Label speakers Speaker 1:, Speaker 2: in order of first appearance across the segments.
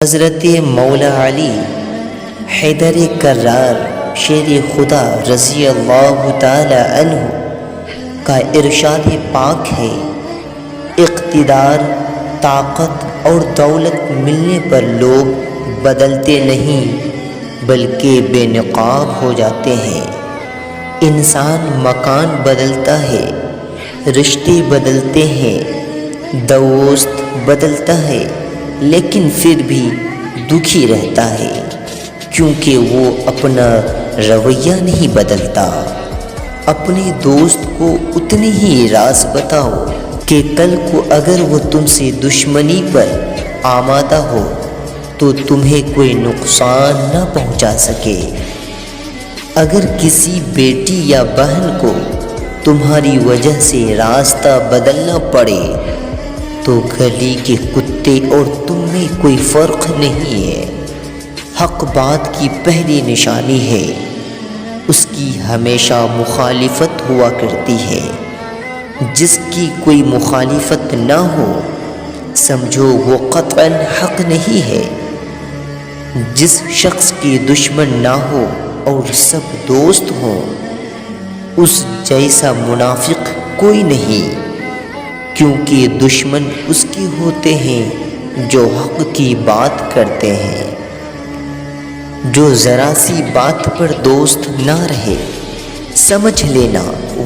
Speaker 1: حضرت مولا علی حیدر کرار شیر خدا رضی اللہ تعالی عنہ کا ارشاد پاک ہے، اقتدار، طاقت اور دولت ملنے پر لوگ بدلتے نہیں بلکہ بے نقاب ہو جاتے ہیں۔ انسان مکان بدلتا ہے، رشتے بدلتے ہیں، دوست بدلتا ہے، لیکن پھر بھی دکھی رہتا ہے کیونکہ وہ اپنا رویہ نہیں بدلتا۔ اپنے دوست کو اتنی ہی راز بتاؤ کہ کل کو اگر وہ تم سے دشمنی پر آمادہ ہو تو تمہیں کوئی نقصان نہ پہنچا سکے۔ اگر کسی بیٹی یا بہن کو تمہاری وجہ سے راستہ بدلنا پڑے تو گلی کے کتے اور تم میں کوئی فرق نہیں ہے۔ حق بات کی پہلی نشانی ہے، اس کی ہمیشہ مخالفت ہوا کرتی ہے۔ جس کی کوئی مخالفت نہ ہو سمجھو وہ قطعاً حق نہیں ہے۔ جس شخص کے دشمن نہ ہو اور سب دوست ہوں اس جیسا منافق کوئی نہیں، کیونکہ دشمن اس کے ہوتے ہیں جو حق کی بات کرتے ہیں۔ جو ذرا سی بات پر دوست نہ رہے سمجھ لینا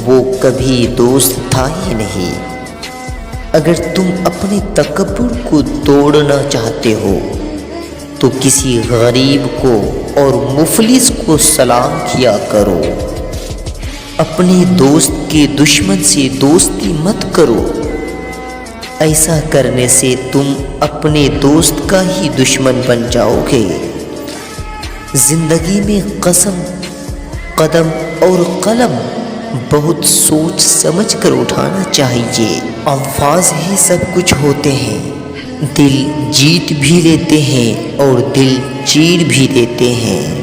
Speaker 1: وہ کبھی دوست تھا ہی نہیں۔ اگر تم اپنے تکبر کو توڑنا چاہتے ہو تو کسی غریب کو اور مفلس کو سلام کیا کرو۔ اپنے دوست کے دشمن سے دوستی مت کرو، ایسا کرنے سے تم اپنے دوست کا ہی دشمن بن جاؤ گے۔ زندگی میں قسم، قدم اور قلم بہت سوچ سمجھ کر اٹھانا چاہیے۔ الفاظ ہی سب کچھ ہوتے ہیں، دل جیت بھی لیتے ہیں اور دل چیر بھی دیتے ہیں۔